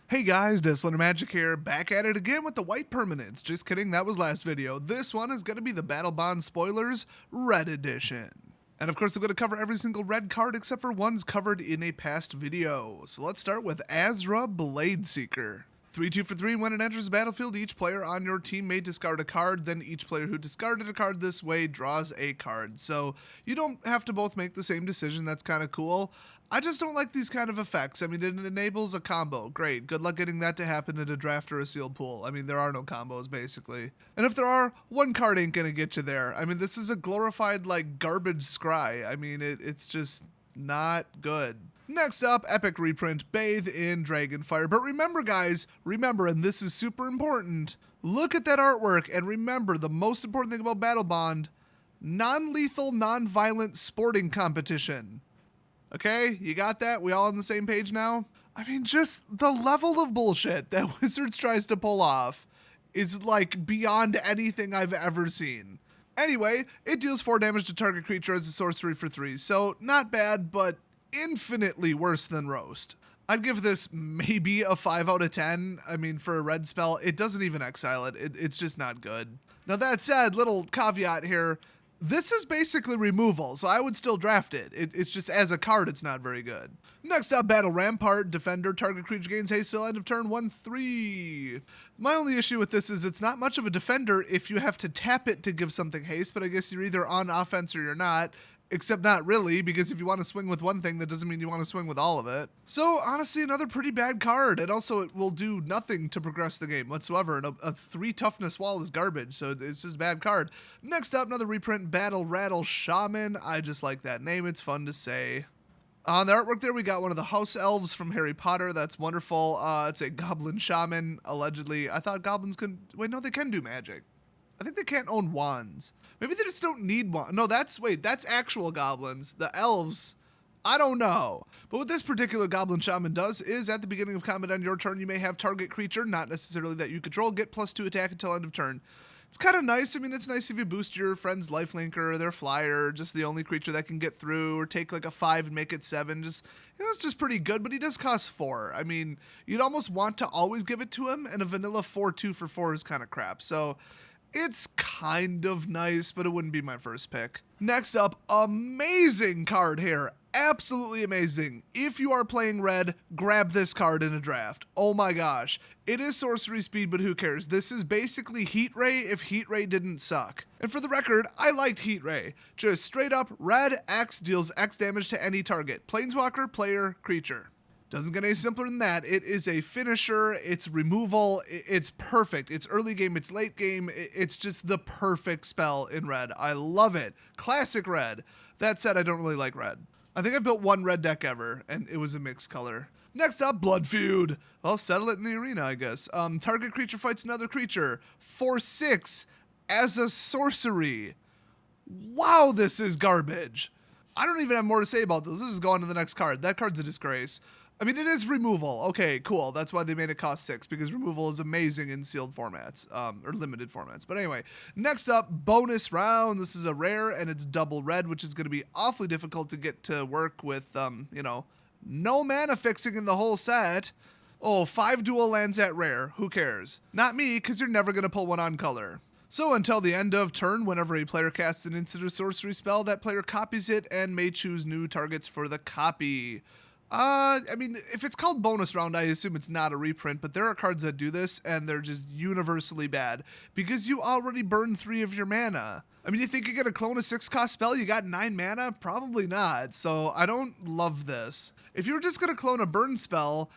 Hey guys, Discliner Magic here, back at it again with the white permanents. Just kidding, that was last video. This one is going to be the Battlebond Spoilers Red Edition. And of course I'm going to cover every single red card except for ones covered in a past video. So let's start with Ezra Bladeseeker. 3-2 for 3 when it enters the battlefield, each player on your team may discard a card, then each player who discarded a card this way draws a card. So you don't have to both make the same decision, that's kind of cool. I just don't like these kind of effects. I mean, it enables a combo. Great. Good luck getting that to happen in a draft or a sealed pool. I mean, there are no combos, basically. And if there are, one card ain't gonna get you there. I mean, this is a glorified, like, garbage scry. I mean, it's just not good. Next up, epic reprint, Bathe in Dragonfire. But remember, guys, and this is super important, look at that artwork, and remember, the most important thing about Battlebond, non-lethal, non-violent sporting competition. Okay, you got that? We all on the same page now? I mean, just the level of bullshit that Wizards tries to pull off is like beyond anything I've ever seen. Anyway, it deals 4 damage to target creature as a sorcery for 3, so not bad, but infinitely worse than Roast. I'd give this maybe a 5 out of 10. I mean, for a red spell, it doesn't even exile it. It's just not good. Now that said, little caveat here, this is basically removal, so I would still draft it. It's just as a card, it's not very good. Next up, Battle Rampart, Defender, target creature gains haste till end of turn, 1/3. My only issue with this is it's not much of a defender if you have to tap it to give something haste, but I guess you're either on offense or you're not. Except not really, because if you want to swing with one thing, that doesn't mean you want to swing with all of it. So, honestly, another pretty bad card, and also it will do nothing to progress the game whatsoever, and a 3 toughness wall is garbage, so it's just a bad card. Next up, another reprint, Rattle Shaman. I just like that name, it's fun to say. On the artwork there, we got one of the house elves from Harry Potter. That's wonderful. It's a Goblin Shaman, allegedly. I thought goblins couldn't... Wait, no, they can do magic. I think they can't own wands. Maybe they just don't need one. No, that's actual goblins. The elves, I don't know. But what this particular Goblin Shaman does is at the beginning of combat on your turn, you may have target creature, not necessarily that you control, get +2 attack until end of turn. It's kind of nice. I mean, it's nice if you boost your friend's lifelink or their flyer, just the only creature that can get through, or take like a 5 and make it 7. Just, you know, it's just pretty good, but he does cost 4. I mean, you'd almost want to always give it to him, and a vanilla 4/2 for 4 is kind of crap. So it's kind of nice, but it wouldn't be my first pick. Next up, amazing card here. Absolutely amazing. If you are playing red, grab this card in a draft. Oh my gosh. It is sorcery speed, but who cares? This is basically Heat Ray if Heat Ray didn't suck. And for the record, I liked Heat Ray. Just straight up, red X deals X damage to any target. Planeswalker, player, creature. Doesn't get any simpler than that. It is a finisher, it's removal, it's perfect. It's early game, it's late game, it's just the perfect spell in red. I love it. Classic red. That said, I don't really like red. I think I built one red deck ever, and it was a mixed color. Next up, Blood Feud. I'll settle it in the arena, I guess. Target creature fights another creature. 4/6 as a sorcery. Wow, this is garbage. I don't even have more to say about this. This is going to the next card. That card's a disgrace. I mean, it is removal. Okay, cool. That's why they made it cost 6, because removal is amazing in sealed formats, or limited formats. But anyway, next up, bonus round. This is a rare, and it's double red, which is going to be awfully difficult to get to work with, you know, no mana fixing in the whole set. Oh, 5 dual lands at rare. Who cares? Not me, because you're never going to pull one on color. So until the end of turn, whenever a player casts an instant or sorcery spell, that player copies it and may choose new targets for the copy. I mean, if it's called bonus round, I assume it's not a reprint, but there are cards that do this, and they're just universally bad, because you already burned 3 of your mana. I mean, you think you're going to clone a 6-cost spell, you got 9 mana? Probably not, so I don't love this. If you were just going to clone a burn spell,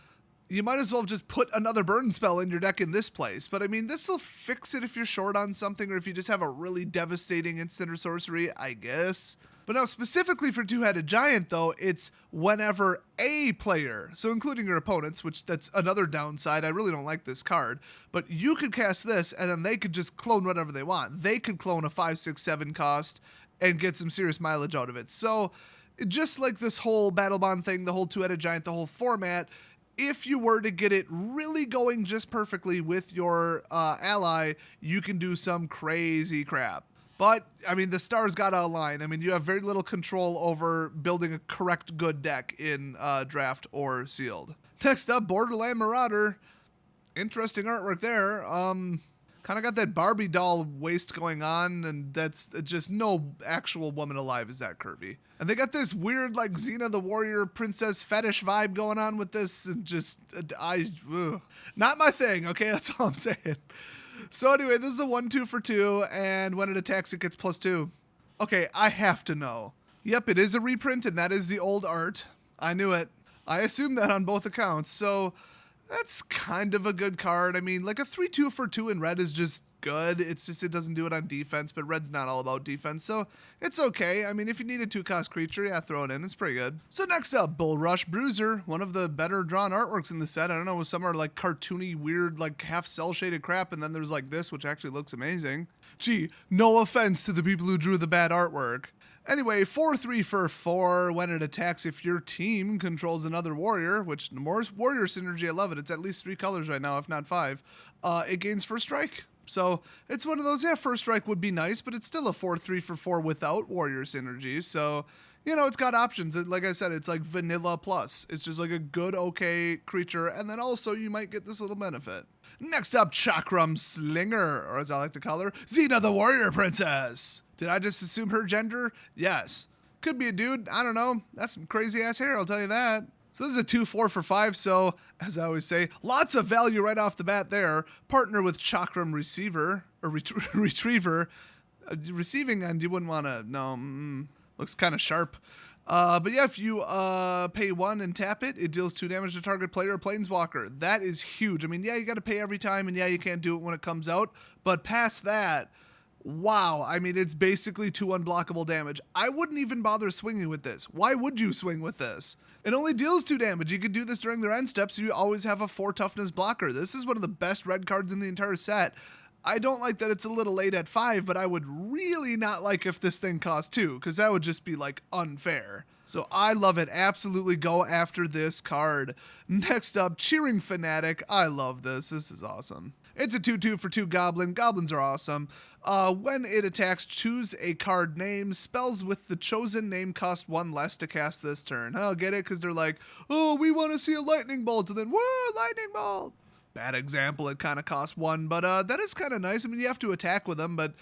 you might as well just put another burn spell in your deck in this place, but I mean, this will fix it if you're short on something, or if you just have a really devastating instant or sorcery, I guess. But now specifically for Two-Headed Giant, though, it's whenever a player, so including your opponents, which that's another downside. I really don't like this card, but you could cast this and then they could just clone whatever they want. They could clone a 5, 6, 7 cost and get some serious mileage out of it. So just like this whole Battlebond thing, the whole Two-Headed Giant, the whole format, if you were to get it really going just perfectly with your ally, you can do some crazy crap. But, I mean, the stars gotta align. I mean, you have very little control over building a correct good deck in draft or sealed. Next up, Borderland Marauder. Interesting artwork there. Kind of got that Barbie doll waist going on, and that's just no actual woman alive is that curvy. And they got this weird, like, Xena the Warrior Princess fetish vibe going on with this, and just, not my thing, okay? That's all I'm saying. So anyway, this is a 1-2 for 2, and when it attacks, it gets +2. Okay, I have to know. Yep, it is a reprint, and that is the old art. I knew it. I assumed that on both accounts, so that's kind of a good card. I mean, like a 3-2 for 2 in red is just good. It's just it doesn't do it on defense, but red's not all about defense, so it's okay. I mean, if you need a 2-cost creature, yeah, throw it in. It's pretty good. So next up, Bulrush Bruiser, one of the better drawn artworks in the set. I don't know, some are like cartoony, weird, like half cell-shaded crap, and then there's like this, which actually looks amazing. Gee, no offense to the people who drew the bad artwork. Anyway, 4-3 for 4 when it attacks if your team controls another warrior, which more warrior synergy, I love it. It's at least 3 colors right now, if not 5. It gains first strike. So it's one of those, yeah, first strike would be nice, but it's still a 4-3 for 4 without warrior synergy. So, you know, it's got options. Like I said, it's like vanilla plus. It's just like a good, okay creature. And then also you might get this little benefit. Next up, Chakram Slinger, or as I like to call her, Xena the Warrior Princess. Did I just assume her gender? Yes. Could be a dude. I don't know. That's some crazy ass hair, I'll tell you that. So this is a 2-4 for 5, so, as I always say, lots of value right off the bat there. Partner with Chakram Receiver, or Retriever. Receiving end, you wouldn't want to, no, looks kind of sharp. But yeah, if you pay 1 and tap it, it deals 2 damage to target player or planeswalker. That is huge. I mean, yeah, you got to pay every time, and yeah, you can't do it when it comes out. But past that, wow, I mean, it's basically 2 unblockable damage. I wouldn't even bother swinging with this. Why would you swing with this? It only deals 2 damage. You could do this during their end step, so you always have a 4 toughness blocker. This is one of the best red cards in the entire set. I don't like that it's a little late at 5, but I would really not like if this thing cost 2, because that would just be, like, unfair. So I love it. Absolutely go after this card. Next up, Cheering Fnatic. I love this. This is awesome. It's a 2-2 for 2 Goblin. Goblins are awesome. When it attacks, choose a card name. Spells with the chosen name cost 1 less to cast this turn. Oh, get it? Because they're like, oh, we want to see a lightning bolt. And then, whoa, lightning bolt. Bad example, it kind of costs 1. But that is kind of nice. I mean, you have to attack with them, but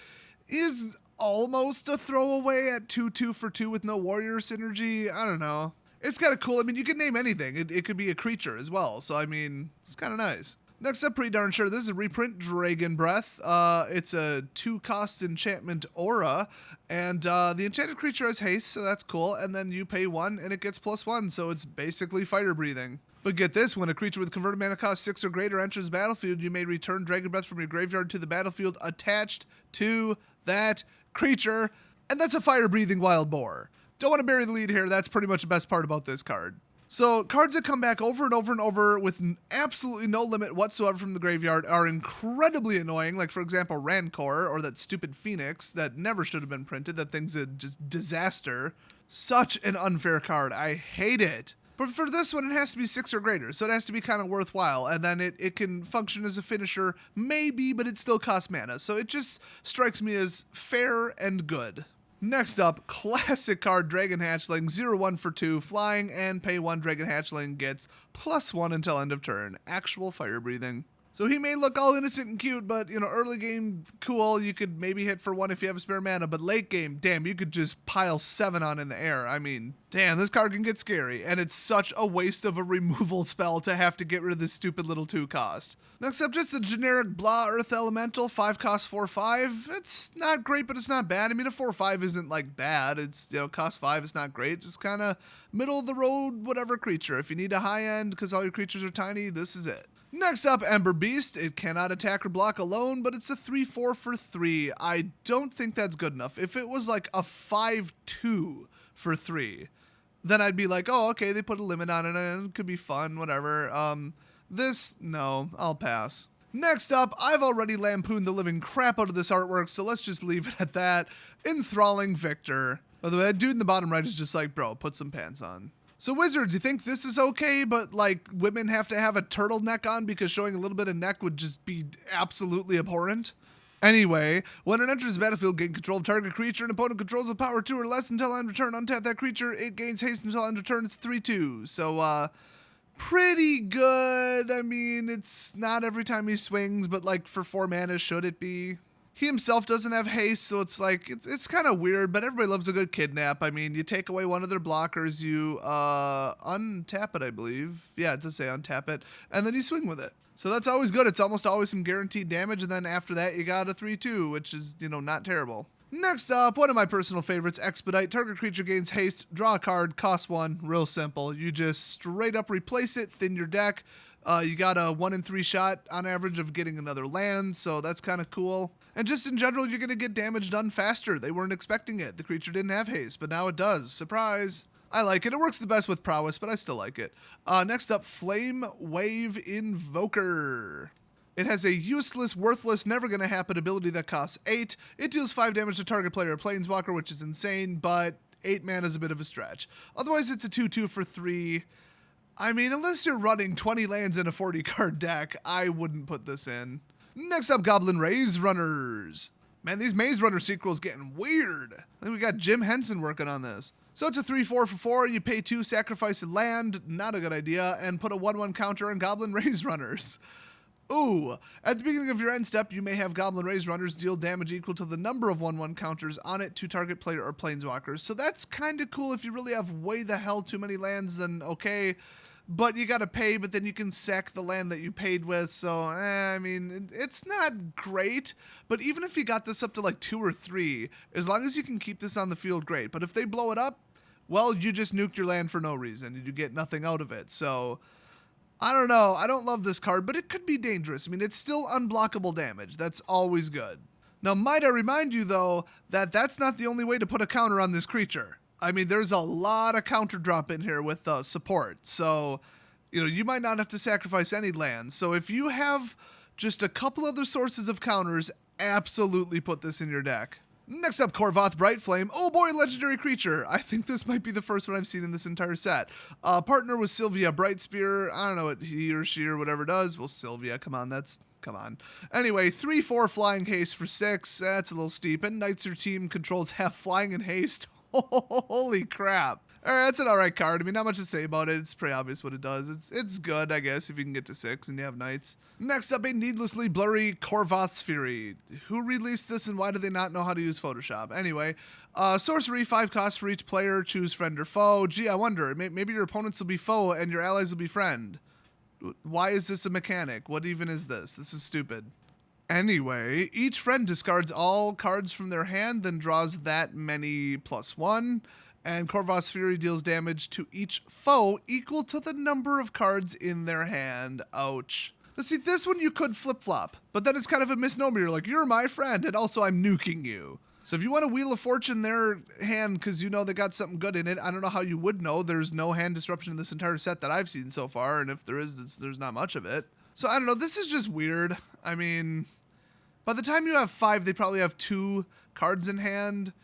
is almost a throwaway at 2-2 for 2 with no warrior synergy. I don't know. It's kind of cool. I mean, you can name anything. It could be a creature as well. So, I mean, it's kind of nice. Next up, pretty darn sure, this is a reprint, Dragon Breath. It's a 2-cost enchantment aura, and the enchanted creature has haste, so that's cool, and then you pay 1, and it gets +1, so it's basically fire breathing. But get this, when a creature with converted mana cost 6 or greater enters the battlefield, you may return Dragon Breath from your graveyard to the battlefield attached to that creature, and that's a fire-breathing wild boar. Don't want to bury the lead here, that's pretty much the best part about this card. So, cards that come back over and over and over with absolutely no limit whatsoever from the graveyard are incredibly annoying, like, for example, Rancor, or that stupid Phoenix that never should have been printed. That thing's a just disaster. Such an unfair card. I hate it. But for this one, it has to be 6 or greater, so it has to be kind of worthwhile, and then it can function as a finisher, maybe, but it still costs mana, so it just strikes me as fair and good. Next up, classic card, Dragon Hatchling, 0-1 for 2, flying, and pay 1 Dragon Hatchling gets +1 until end of turn. Actual fire breathing. So he may look all innocent and cute, but, you know, early game, cool, you could maybe hit for 1 if you have a spare mana, but late game, damn, you could just pile 7 on in the air. I mean, damn, this card can get scary, and it's such a waste of a removal spell to have to get rid of this stupid little 2-cost. Next up, just a generic blah Earth Elemental, 5 cost 4/5. It's not great, but it's not bad. I mean, a 4/5 isn't, like, bad. It's, you know, cost 5, it's not great. Just kind of middle of the road, whatever creature. If you need a high end because all your creatures are tiny, this is it. Next up, Ember Beast. It cannot attack or block alone, but it's a 3-4 for 3. I don't think that's good enough. If it was like a 5-2 for 3, then I'd be like, oh, okay, they put a limit on it, and it could be fun, whatever. This, no, I'll pass. Next up, I've already lampooned the living crap out of this artwork, so let's just leave it at that. Enthralling Victor. By the way, that dude in the bottom right is just like, bro, put some pants on. So Wizards, you think this is okay, but like women have to have a turtleneck on because showing a little bit of neck would just be absolutely abhorrent? Anyway, when it enters the battlefield, gain control of target creature and opponent controls with power 2 or less until end of turn. Untap that creature, it gains haste until end of turn. It's 3-2. So, pretty good. I mean, it's not every time he swings, but like for 4 mana, should it be? He himself doesn't have haste, so it's like, it's kind of weird, but everybody loves a good kidnap. I mean, you take away one of their blockers, you untap it, I believe. Yeah, it does say untap it, and then you swing with it. So that's always good. It's almost always some guaranteed damage, and then after that, you got a 3/2, which is, you know, not terrible. Next up, one of my personal favorites, Expedite. Target creature gains haste, draw a card, cost 1, real simple. You just straight up replace it, thin your deck. You got a 1 in 3 shot on average of getting another land, so that's kind of cool. And just in general, you're going to get damage done faster. They weren't expecting it. The creature didn't have haste, but now it does. Surprise. I like it. It works the best with prowess, but I still like it. Next up, Flame Wave Invoker. It has a useless, worthless, never going to happen ability that costs 8. It deals 5 damage to target player or planeswalker, which is insane, but 8 mana is a bit of a stretch. Otherwise, it's a 2/2 for 3. I mean, unless you're running 20 lands in a 40-card deck, I wouldn't put this in. Next up, Goblin Raze Runners. Man, these Maze Runner sequels getting weird. I think we got Jim Henson working on this. So it's a 3/4 for 4. You pay 2, sacrifice a land, not a good idea, and put a 1/1 counter on Goblin Raze Runners. Ooh, at the beginning of your end step, you may have Goblin Raze Runners deal damage equal to the number of 1/1 counters on it to target player or planeswalkers. So that's kind of cool. If you really have way the hell too many lands, then okay. But you got to pay, but then you can sack the land that you paid with. So, I mean, it's not great. But even if you got this up to like 2 or 3, as long as you can keep this on the field, great. But if they blow it up, well, you just nuked your land for no reason, and you get nothing out of it. So, I don't know. I don't love this card, but it could be dangerous. I mean, it's still unblockable damage. That's always good. Now, might I remind you, though, that that's not the only way to put a counter on this creature. I mean, there's a lot of counter drop in here with support. So, you know, you might not have to sacrifice any lands. So if you have just a couple other sources of counters, absolutely put this in your deck. Next up, Corvus Brightflame. Oh boy, legendary creature. I think this might be the first one I've seen in this entire set. Partner with Sylvia Brightspear. I don't know what he or she or whatever does. Well, Sylvia, come on, come on. Anyway, 3/4 flying haste for 6. That's a little steep. And Knights or team controls have flying and haste. Holy crap. Alright, that's an alright card. I mean, not much to say about it. It's pretty obvious what it does. It's good, I guess, if you can get to 6 and you have Knights. Next up, a needlessly blurry Corvus Fury. Who released this and why do they not know how to use Photoshop? Anyway, sorcery, 5 costs for each player. Choose friend or foe. Gee, I wonder. Maybe your opponents will be foe and your allies will be friend. Why is this a mechanic? What even is this? This is stupid. Anyway, each friend discards all cards from their hand, then draws that many +1, and Corvus Fury deals damage to each foe equal to the number of cards in their hand. Ouch. Now see, this one you could flip-flop, but then it's kind of a misnomer. You're like, you're my friend, and also I'm nuking you. So if you want a Wheel of Fortune their hand because you know they got something good in it, I don't know how you would know. There's no hand disruption in this entire set that I've seen so far, and if there is, there's not much of it. So I don't know, this is just weird. I mean, by the time you have 5, they probably have 2 cards in hand.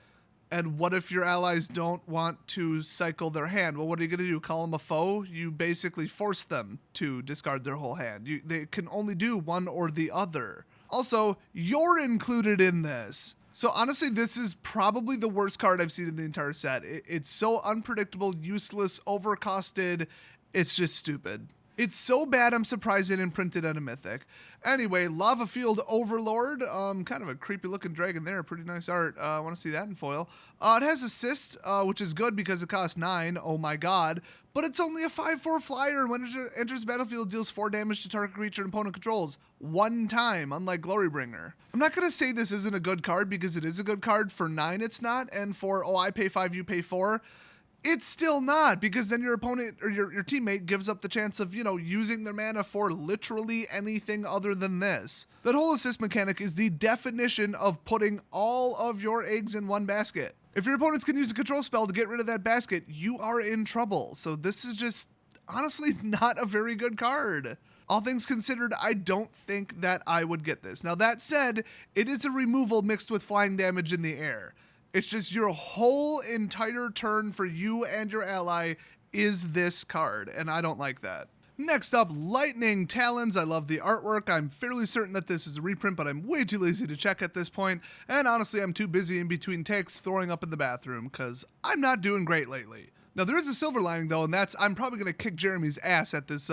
And what if your allies don't want to cycle their hand? Well, what are you going to do? Call them a foe? You basically force them to discard their whole hand. They can only do one or the other. Also, you're included in this. So honestly, this is probably the worst card I've seen in the entire set. It's so unpredictable, useless, overcosted. It's just stupid. It's so bad I'm surprised it didn't print it at a Mythic. Anyway, Lava Field Overlord. Kind of a creepy looking dragon there. Pretty nice art. I want to see that in foil. It has assist, which is good because it costs 9. Oh my god. But it's only a 5/4 flyer, and when it enters the battlefield, deals 4 damage to target creature and opponent controls. 1 time, unlike Glorybringer. I'm not going to say this isn't a good card because it is a good card. For 9 it's not, and for, oh, I pay 5, you pay 4. It's still not, because then your opponent or your teammate gives up the chance of, you know, using their mana for literally anything other than this. That whole assist mechanic is the definition of putting all of your eggs in one basket. If your opponents can use a control spell to get rid of that basket, you are in trouble. So this is just, honestly, not a very good card. All things considered, I don't think that I would get this. Now that said, it is a removal mixed with flying damage in the air. It's just your whole entire turn for you and your ally is this card, and I don't like that. Next up, Lightning Talons. I love the artwork. I'm fairly certain that this is a reprint, but I'm way too lazy to check at this point, and honestly, I'm too busy in between takes throwing up in the bathroom, because I'm not doing great lately. Now, there is a silver lining, though, and that's I'm probably going to kick Jeremy's ass at this,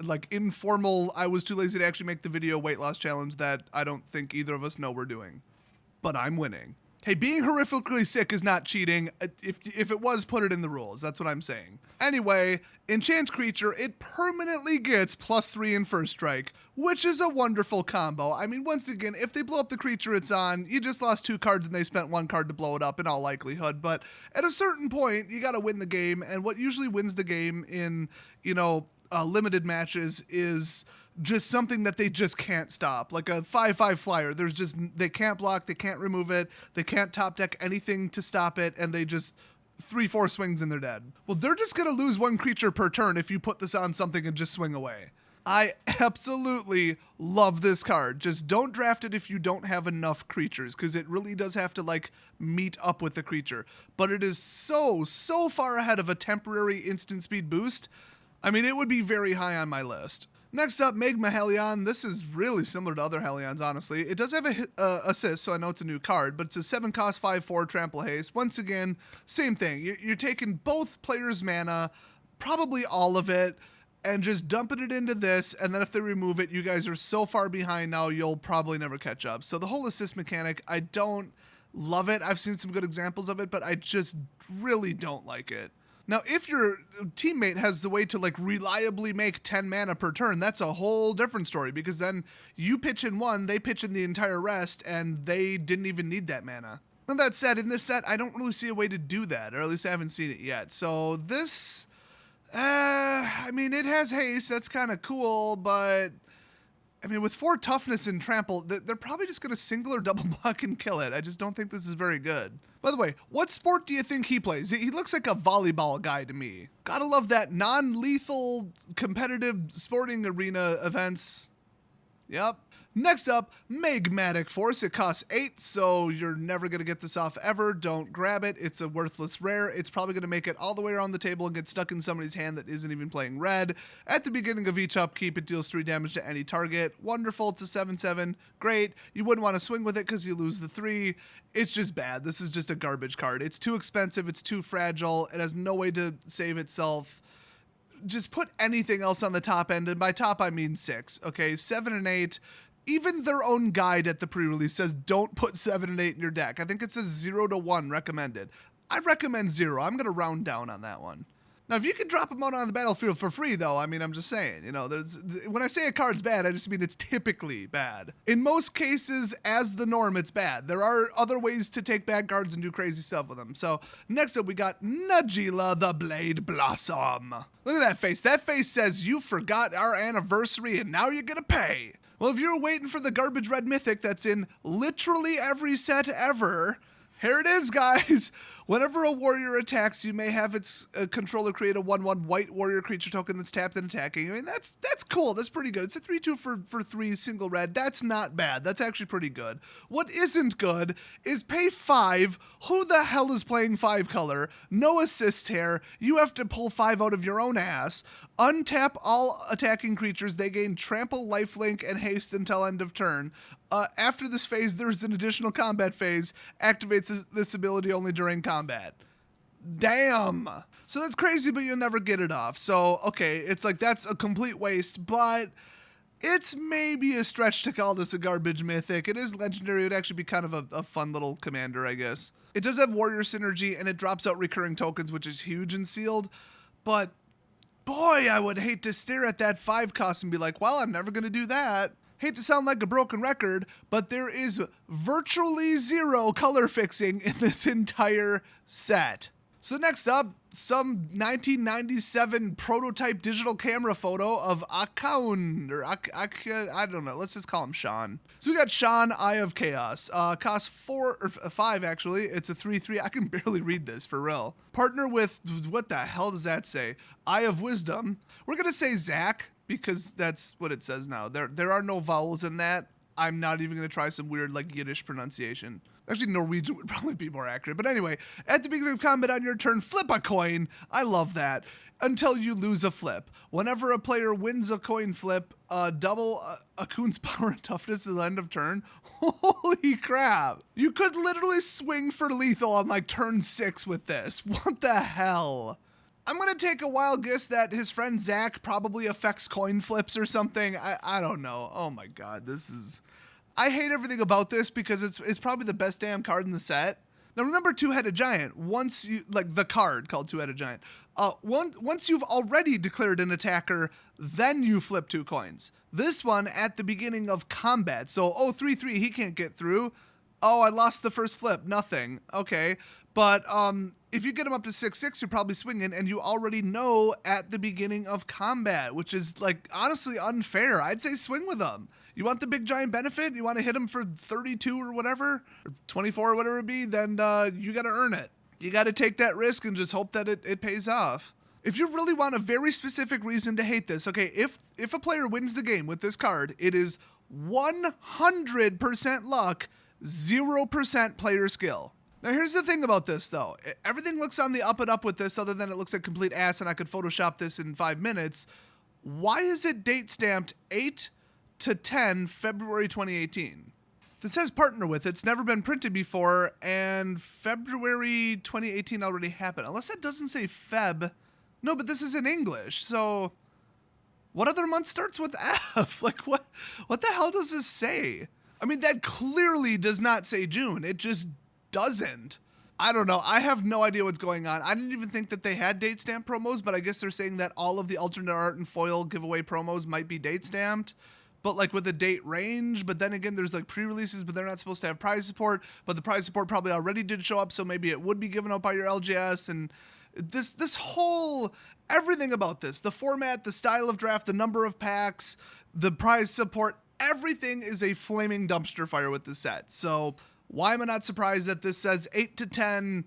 like, informal, I was too lazy to actually make the video weight loss challenge that I don't think either of us know we're doing. But I'm winning. Hey, being horrifically sick is not cheating. If it was, put it in the rules. That's what I'm saying. Anyway, Enchant Creature, it permanently gets +3 in first strike, which is a wonderful combo. I mean, once again, if they blow up the creature it's on, you just lost 2 cards and they spent 1 card to blow it up in all likelihood. But at a certain point, you got to win the game. And what usually wins the game in, limited matches is just something that they just can't stop, like a 5/5 flyer. They can't block, they can't remove it, they can't top deck anything to stop it, and they just 3-4 swings and they're dead. Well, they're just gonna lose 1 creature per turn if you put this on something and just swing away. I absolutely love this card. Just don't draft it if you don't have enough creatures, because it really does have to like meet up with the creature. But it is so far ahead of a temporary instant speed boost. I mean, it would be very high on my list. Next up, Magma Hellion. This is really similar to other Hellions, honestly. It does have a assist, so I know it's a new card, but it's a 7-cost 5/4 Trample Hayes. Once again, same thing. You're taking both players' mana, probably all of it, and just dumping it into this, and then if they remove it, you guys are so far behind now, you'll probably never catch up. So the whole assist mechanic, I don't love it. I've seen some good examples of it, but I just really don't like it. Now, if your teammate has the way to like reliably make 10 mana per turn, that's a whole different story, because then you pitch in 1, they pitch in the entire rest, and they didn't even need that mana. Now, that said, in this set, I don't really see a way to do that, or at least I haven't seen it yet. So this, I mean, it has haste, that's kind of cool, but I mean, with 4 toughness and trample, they're probably just going to single or double block and kill it. I just don't think this is very good. By the way, what sport do you think he plays? He looks like a volleyball guy to me. Gotta love that non-lethal competitive sporting arena events. Yep. Next up, Magmatic Force. It costs 8, so you're never going to get this off ever. Don't grab it. It's a worthless rare. It's probably going to make it all the way around the table and get stuck in somebody's hand that isn't even playing red. At the beginning of each upkeep, it deals 3 damage to any target. Wonderful. It's a 7/7. Great. You wouldn't want to swing with it because you lose the 3. It's just bad. This is just a garbage card. It's too expensive. It's too fragile. It has no way to save itself. Just put anything else on the top end, and by top I mean 6. Okay, 7 and 8. Even their own guide at the pre-release says don't put 7 and 8 in your deck. I think it says 0 to 1 recommended. I recommend 0. I'm going to round down on that one. Now, if you can drop them out on the battlefield for free, though, I mean, I'm just saying, when I say a card's bad, I just mean it's typically bad. In most cases, as the norm, it's bad. There are other ways to take bad cards and do crazy stuff with them. So, next up, we got Najila the Blade Blossom. Look at that face. That face says, you forgot our anniversary and now you're going to pay. Well, if you're waiting for the garbage red mythic that's in literally every set ever, here it is, guys. Whenever a warrior attacks, you may have its controller create a 1/1 white warrior creature token that's tapped and attacking. I mean, that's cool. That's pretty good. It's a 3/2 for 3 single red. That's not bad. That's actually pretty good. What isn't good is pay 5. Who the hell is playing 5 color? No assist here. You have to pull 5 out of your own ass. Untap all attacking creatures. They gain trample, lifelink, and haste until end of turn. After this phase, there's an additional combat phase. Activates this ability only during combat. Damn. So that's crazy, but you'll never get it off. So, okay, it's like that's a complete waste, but it's maybe a stretch to call this a garbage mythic. It is legendary. It would actually be kind of a fun little commander, I guess. It does have warrior synergy, and it drops out recurring tokens, which is huge and sealed, but boy, I would hate to stare at that 5 cost and be like, well, I'm never going to do that. Hate to sound like a broken record, but there is virtually 0 color fixing in this entire set. So next up, some 1997 prototype digital camera photo of Akaun, or I don't know, let's just call him Sean. So we got Sean, Eye of Chaos. Costs 4, or 5 actually. It's a 3/3. I can barely read this, for real. Partner with, what the hell does that say? Eye of Wisdom. We're gonna say Zach, because that's what it says now. There are no vowels in that. I'm not even going to try some weird like Yiddish pronunciation. Actually, Norwegian would probably be more accurate. But anyway, at the beginning of combat on your turn, flip a coin. I love that. Until you lose a flip. Whenever a player wins a coin flip, double Akun's power and toughness at the end of turn. Holy crap. You could literally swing for lethal on like turn 6 with this. What the hell? I'm going to take a wild guess that his friend Zach probably affects coin flips or something. I don't know. Oh my god, this is... I hate everything about this because it's probably the best damn card in the set. Now remember Two-Headed Giant, once you, like the card called Two-Headed Giant, once you've already declared an attacker, then you flip 2 coins. This one at the beginning of combat, so, oh, 3/3, he can't get through. Oh, I lost the first flip, nothing, okay. But if you get him up to 6/6, you're probably swinging, and you already know at the beginning of combat, which is, like, honestly unfair. I'd say swing with him. You want the big giant benefit? You want to hit him for 32 or whatever? Or 24 or whatever it be? Then you got to earn it. You got to take that risk and just hope that it pays off. If you really want a very specific reason to hate this, okay, if a player wins the game with this card, it is 100% luck, 0% player skill. Now here's the thing about this though. Everything looks on the up and up with this other than it looks like complete ass and I could Photoshop this in 5 minutes. Why is it date stamped 8/10 February 2018? This says partner with. It's never been printed before, and February 2018 already happened. Unless that doesn't say Feb. No, but this is in English, so what other month starts with F? Like, what the hell does this say? I mean, that clearly does not say June. It just doesn't. I don't know. I have no idea what's going on. I didn't even think that they had date stamp promos, but I guess they're saying that all of the alternate art and foil giveaway promos might be date stamped. But like with a date range, but then again, there's like pre-releases, but they're not supposed to have prize support, but the prize support probably already did show up, so maybe it would be given up by your LGS, and this whole, everything about this, the format, the style of draft, the number of packs, the prize support, everything is a flaming dumpster fire with the set. So why am I not surprised that this says 8/10?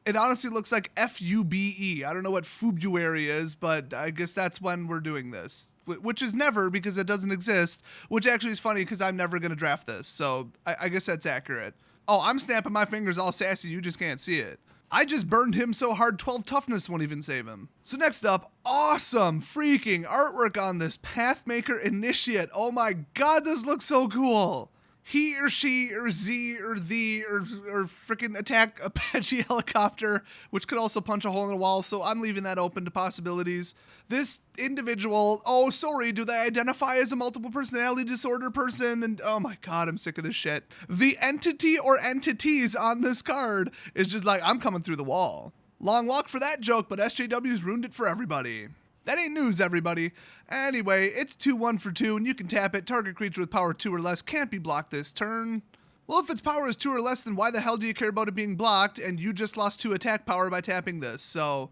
It honestly looks like FUBE. I don't know what February is, but I guess that's when we're doing this. Which is never, because it doesn't exist, which actually is funny because I'm never going to draft this, so I guess that's accurate. Oh, I'm snapping my fingers all sassy, you just can't see it. I just burned him so hard 12 toughness won't even save him. So next up, awesome freaking artwork on this Pathmaker Initiate. Oh my god, this looks so cool. He or she or Z or the or freaking attack Apache helicopter, which could also punch a hole in the wall, so I'm leaving that open to possibilities. This individual, oh sorry, do they identify as a multiple personality disorder person? And oh my god, I'm sick of this shit. The entity or entities on this card is just like, I'm coming through the wall. Long walk for that joke, but SJW's ruined it for everybody. That ain't news, everybody. Anyway, it's 2/1 for 2, and you can tap it. Target creature with power 2 or less can't be blocked this turn. Well, if its power is 2 or less, then why the hell do you care about it being blocked? And you just lost 2 attack power by tapping this. So,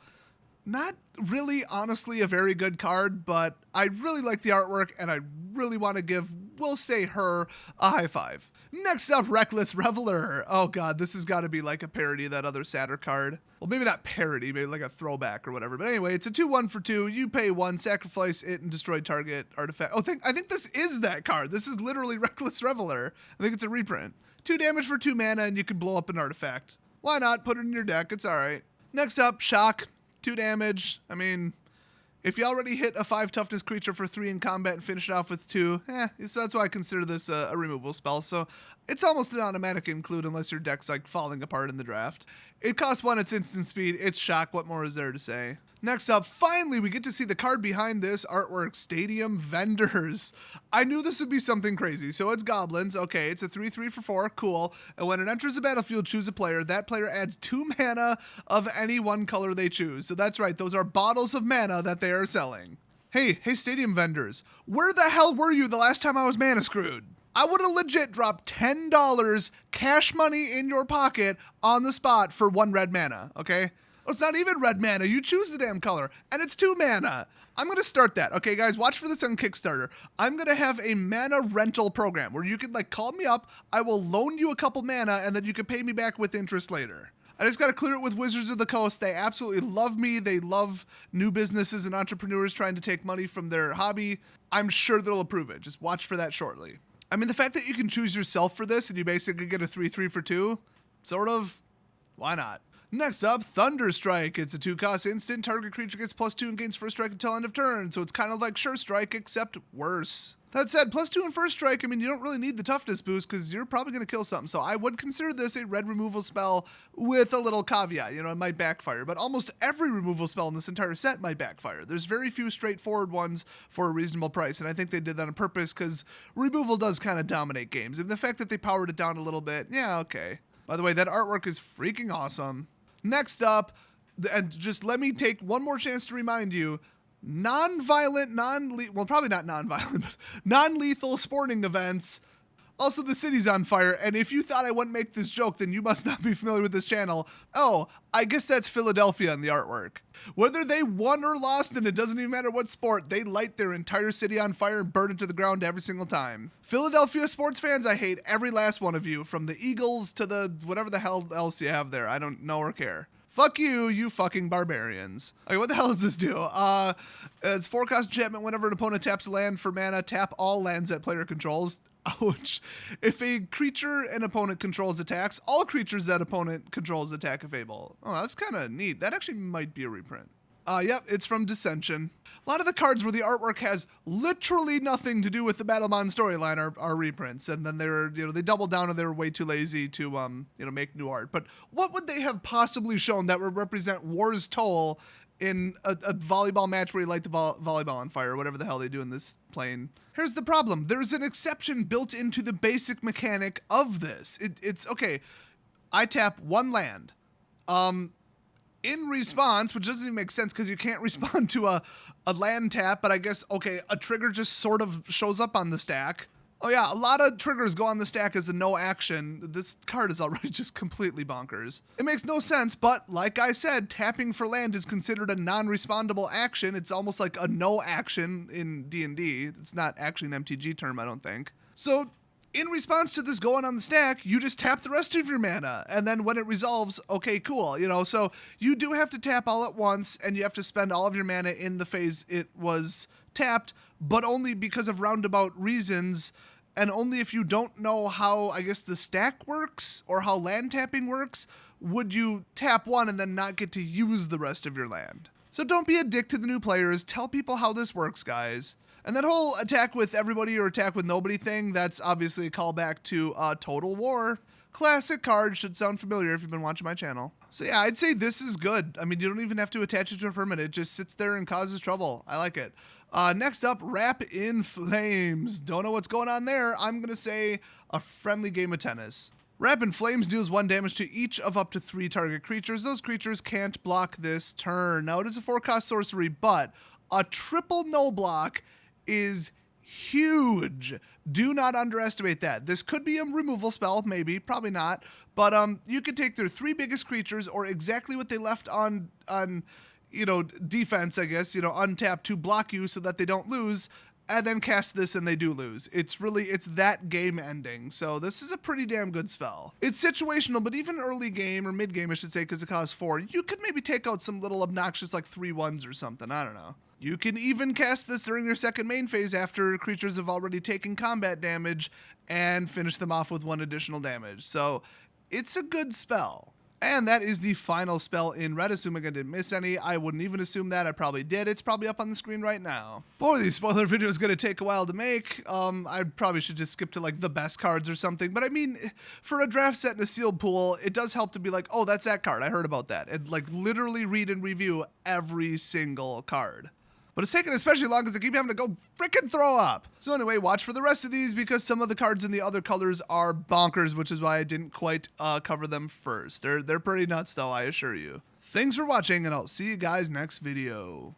not really, honestly, a very good card, but I really like the artwork, and I really want to give, we'll say her, a high five. Next up, Reckless Reveler. Oh god, this has got to be like a parody of that other Satyr card. Well, maybe not parody, maybe like a throwback or whatever. But anyway, it's a 2/1 for 2. You pay 1, sacrifice it, and destroy target artifact. Oh, I think this is that card. This is literally Reckless Reveler. I think it's a reprint. 2 damage for 2 mana, and you can blow up an artifact. Why not? Put it in your deck. It's all right. Next up, Shock. 2 damage. I mean, if you already hit a 5 toughness creature for 3 in combat and finish it off with 2, so that's why I consider this a removal spell. So it's almost an automatic include unless your deck's like falling apart in the draft. It costs 1, it's instant speed, it's Shock, what more is there to say? Next up, finally, we get to see the card behind this artwork, Stadium Vendors. I knew this would be something crazy. So it's Goblins, okay, it's a 3/3 for 4, cool. And when it enters the battlefield, choose a player. That player adds 2 mana of any one color they choose. So that's right, those are bottles of mana that they are selling. Hey, Stadium Vendors, where the hell were you the last time I was mana screwed? I would have legit dropped $10 cash money in your pocket on the spot for 1 red mana, okay? Oh, it's not even red mana. You choose the damn color, and it's 2 mana. I'm going to start that. Okay, guys, watch for this on Kickstarter. I'm going to have a mana rental program where you can, like, call me up. I will loan you a couple mana, and then you can pay me back with interest later. I just got to clear it with Wizards of the Coast. They absolutely love me. They love new businesses and entrepreneurs trying to take money from their hobby. I'm sure they'll approve it. Just watch for that shortly. I mean, the fact that you can choose yourself for this and you basically get a 3/3 for 2, sort of, why not? Next up, Thunder Strike. It's a 2-cost instant. Target creature gets +2 and gains first strike until end of turn. So it's kind of like Sure Strike, except worse. That said, +2 in first strike, I mean, you don't really need the toughness boost because you're probably going to kill something. So I would consider this a red removal spell with a little caveat. You know, it might backfire, but almost every removal spell in this entire set might backfire. There's very few straightforward ones for a reasonable price, and I think they did that on purpose because removal does kind of dominate games. And the fact that they powered it down a little bit, yeah, okay. By the way, that artwork is freaking awesome. Next up, and just let me take one more chance to remind you, non-violent, well, probably not non-violent, but non-lethal sporting events. Also, the city's on fire, and if you thought I wouldn't make this joke, then you must not be familiar with this channel. Oh, I guess that's Philadelphia in the artwork. Whether they won or lost, and it doesn't even matter what sport, they light their entire city on fire and burn it to the ground every single time. Philadelphia sports fans, I hate every last one of you, from the Eagles to the whatever the hell else you have there. I don't know or care. Fuck you, you fucking barbarians. Okay, what the hell does this do? It's 4-cost enchantment. Whenever an opponent taps a land for mana, tap all lands that player controls. Ouch. If a creature an opponent controls attacks, all creatures that opponent controls attack if able. Oh, that's kind of neat. That actually might be a reprint. Yep, it's from Dissension. A lot of the cards where the artwork has literally nothing to do with the Battlebond storyline are reprints, and then they doubled down and they were way too lazy to make new art. But what would they have possibly shown that would represent War's Toll in a volleyball match where you light the volleyball on fire, or whatever the hell they do in this plane? Here's the problem. There's an exception built into the basic mechanic of this. It's okay. I tap one land. In response, which doesn't even make sense because you can't respond to a land tap, but I guess, okay, a trigger just sort of shows up on the stack. Oh yeah, a lot of triggers go on the stack as a no action. This card is already just completely bonkers. It makes no sense, but like I said, tapping for land is considered a non-respondable action. It's almost like a no action in D&D. It's not actually an MTG term, I don't think. So in response to this going on the stack, you just tap the rest of your mana, and then when it resolves, okay, cool, so you do have to tap all at once, and you have to spend all of your mana in the phase it was tapped, but only because of roundabout reasons, and only if you don't know how, I guess, the stack works, or how land tapping works, would you tap one and then not get to use the rest of your land. So don't be a dick to the new players, tell people how this works, guys. And that whole attack with everybody or attack with nobody thing, that's obviously a callback to Total War. Classic card, should sound familiar if you've been watching my channel. So yeah, I'd say this is good. I mean, you don't even have to attach it to a permanent. It just sits there and causes trouble. I like it. Next up, Wrap in Flames. Don't know what's going on there. I'm going to say a friendly game of tennis. Wrap in Flames deals 1 damage to each of up to 3 target creatures. Those creatures can't block this turn. Now, it is a 4-cost sorcery, but a triple no block is huge. Do not underestimate that. This could be a removal spell, maybe, probably not, but you could take their 3 biggest creatures or exactly what they left on defense, I guess, untap to block you so that they don't lose, and then cast this and they do lose. It's that game ending. So this is a pretty damn good spell. It's situational, but even early game, or mid game I should say, because it costs 4, you could maybe take out some little obnoxious like 3/1s or something, I don't know. You can even cast this during your second main phase after creatures have already taken combat damage and finish them off with 1 additional damage. So it's a good spell. And that is the final spell in red, assuming I didn't miss any. I wouldn't even assume that. I probably did. It's probably up on the screen right now. Boy, the spoiler video is going to take a while to make. I probably should just skip to like the best cards or something. But I mean, for a draft set in a sealed pool, it does help to be like, oh, that's that card. I heard about that. And like literally read and review every single card. But it's taken especially long because I keep having to go frickin' throw up. So anyway, watch for the rest of these because some of the cards in the other colors are bonkers, which is why I didn't quite cover them first. They're pretty nuts though, I assure you. Thanks for watching, and I'll see you guys next video.